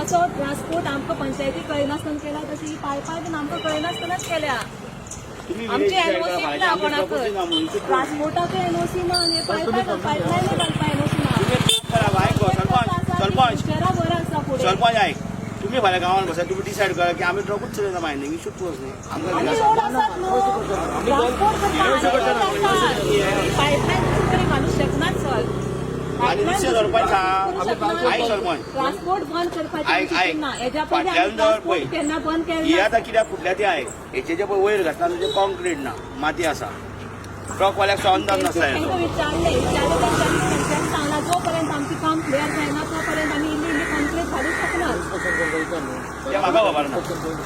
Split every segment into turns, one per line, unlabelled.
तो ट्रान्सपोर्ट आमकां पंचायती कळनासतना केला तशी पाय बीन आमकां कळनासतनाच केल्या. आमची एनओसी ना कोणाकच ट्रान्सपोर्टाचो एनओसी ना आणि पायपलायन घालपा एनओसी ना.
सरपंच ऐक, तुम्ही भाल्या गावात बसा, तुम्ही डिसाईड करा की आम्ही ट्रकच चलयना माहिती शिकतोच नाही
पायपलायन घालू शकनात सर.
आणि दुसरे सरपंच आई सरपंच
ट्रान्सपोर्ट बंद करपाचें हेज्या
फाटल्यान
केन्ना बंद
ही
केलें
आतां कित्याक फुटल्या ती आय हेचे जे पळय वयर घातला म्हणजे कॉन्क्रीट ना माती आसा. ट्रकवाल्याक सो अंदाज नासता हेचो.
विचारले तेंच्यांनी सांगला जो पर्यंत आमची काम क्लियर जायना तो पर्यंत आम्ही इल्ली कॉन्क्रीट घालूंक शकनात.
ते म्हाका खबर ना.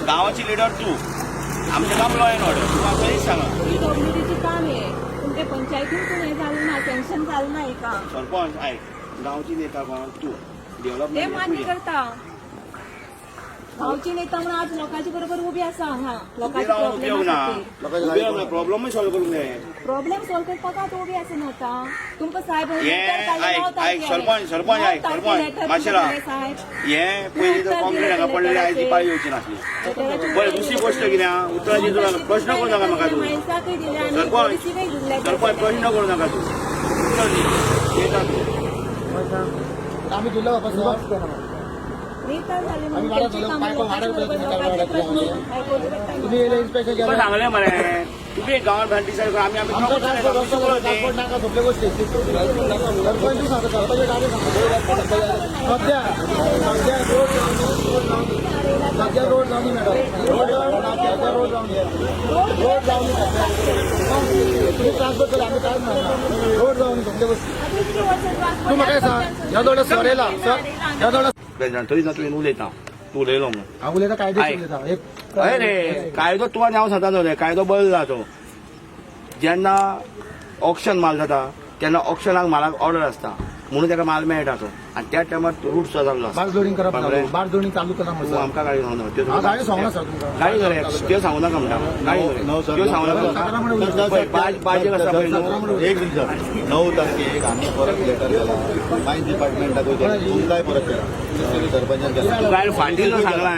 गांवाची लिडर तूं, आमचें काम लॉ एंड ऑर्डर, तूं म्हाका खंयच सांगा.
डब्ल्यूडीची काम आहे पण ते पंचायतीतून हे झालं ना, सँक्शन झालं नाही का.
सरपंच आयक, गांवची नेता कोण तूं,
ते
डेव्हलपमेंट
मान्य करता. गावची नेता म्हणून आज लोकांच्या बरोबर उभी आसा हांगा. लोकांचे
प्रॉब्लेमूय सॉल्व करूंक जाय.
प्रॉब्लेम सॉल्व करपाक उभी आसा न्हू आता. तुमकां साहेब
सरपंच आयक माशेला हे पयलीं तर कॉन्क्रीट हांगा पडलेले आयज ती पाळी येवची नासली. बरें, दुसरी गोश्ट कितें उतराची प्रश्न करूं नाका म्हाका तूं. सरपंच प्रश्न करूं नाका तूं.
आम्ही दिलं बाबा
सांगले मरे तुम्ही गांवात घाण डिसाईड करा. आम्ही
नाका सगळ्या गोष्टी सरपंच सांगता सध्या रोड जाऊन मॅडम रोड जाऊन तुम्ही ट्रान्सफर केला आम्ही काय म्हणणार रोड जाऊन सगळ्या गोष्टी तू म्हाका सांग ह्या दोन सर येला सर ह्या दोन
तरी ना तुवें उलयता तूं उलयलो म्हणून
हांव उलयता कायदेशीर उलयता
हय रे कायदो तुका हांव सांगता न्हू कायदो बदलला तो. जेन्ना ऑक्शन माल जाता तेन्ना ऑक्शनाक मालाक ऑर्डर आसता म्हणून ताका माल मेळटा तो आनी त्या टायमार रूट जाल्लो आसता.
बारजोडींग करप बारजोडींग चालू करा
तूं आमकां गाडी सांगू
गाडी सांगना सर तुमकां
गाडी करे त्यो सांगू नाका म्हणटा गाडी त्यो सांगू नाका. बाजेक आसा पळय न्हू
एक दिवस 9 तारखेक आम्ही परत लेटर केला मायन्स डिपार्टमेंटाक तुमकांय परत केला सरपंचान केला.
तूं गाडी फाटील सांगलां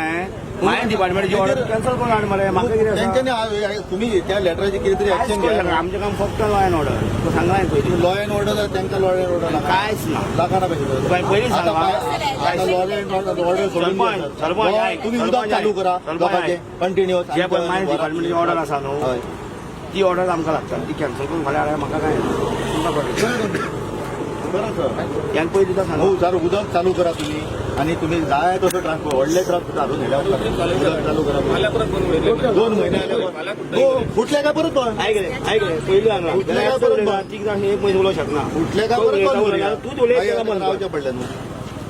मायन्स डिपार्टमेंटाची ऑर्डर कॅन्सल करून हाड मरे. म्हाका कितें
त्यांच्यानी तुम्ही त्या लेटराची कितें तरी ऍक्शन घ्या.
आमचें काम फक्त लॉ एंड ऑर्डर. तूं सांगलां पयलीं
लॉ एंड ऑर्डर त्यांचा लॉ एंड ऑर्डर
कांयच ना.
लाखाना पैसे
पयलीं सांग
लॉ एंड ऑर्डर
सरपंच
तुम्ही उदक चालू करा लोकांचे कंटिन्यू
जे पण मायन्स डिपार्टमेंटाची ऑर्डर आसा न्हू ती ऑर्डर आमकां लागता. ती कॅन्सल करून फाल्यां हाडल्यार म्हाका काय तुमकां बरें ह्यान पयलीं तुका सांग
हो सर उदक चालू करा तुम्ही आणि तुम्ही जाय तसं ट्रान्सपोर्ट व्हडले ट्रक घालून उदक चालू करा. 2 महिने फुटले काय परत
ऐक रे पयलीं हांगा ती एक पयलीं उलोवंक शकना.
फुटले काय परत
तूं उलयता
रावचे पडले न्हू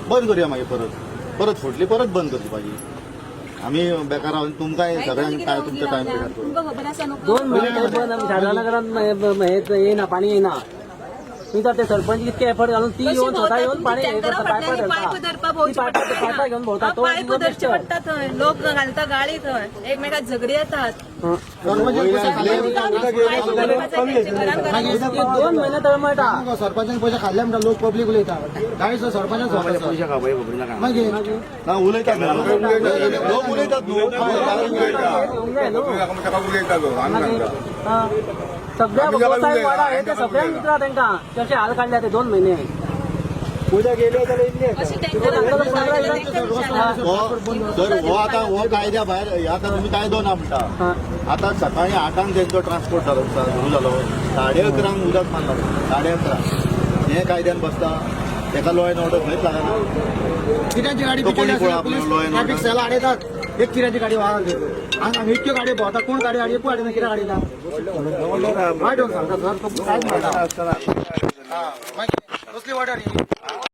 बंद करूया मागीर परत फुटली परत बंद करची पाहिजे. आम्ही बेकार राहून तुमकां सगळ्यांक काय तुमचं टाइम पिरियड करू.
तुमकां खबर आसा न्हू
2 महिने शारदानगरात येना पाणी येना. तुम्ही ते सरपंच इतके एफर्ट घालून ती येऊन स्वतः येऊन पाणी पायपा घेऊन भोवता तो
पायप धरचे पडटा थंय. लोक घालता गाडी थंय एकमेकाक झगडी येतात.
2 महिने तळमळटा.
सरपंचान पैसे खाल्ले म्हणटा लोक पब्लीक उलयता गाडी सरपंचान
पयशे खबर खबर नाका.
मागीर
उलयतात लोक उलयतात
सगळ्या व्यवसाय वाडा हे ते सगळ्यांक मित्रा तांकां कशे हाल काडल्या ते 2 महिने
उद्या गेले जाल्यार इतले
अशी तेंच्या
सर हो आता हो कायद्या भायर आता तुम्ही कायदो ना म्हणटा. आता सकाळी 8 त्यांचो ट्रान्सपोर्ट सुरू जालो 11:30 उदक मारला 11:30 हे कायद्यान बसता तेका लॉ एंड ऑर्डर खंयच लागना.
कित्याची गाडी ट्रॅफिक सेला आडयतात एक किऱ्याची गाडी व्हांवता आमी इतक्यो गाडयो भोंवता कोण गाडी हाडी एकू हाडिना कित्याक हाडिना वायट सांगता सर काय म्हणटा कसली वाट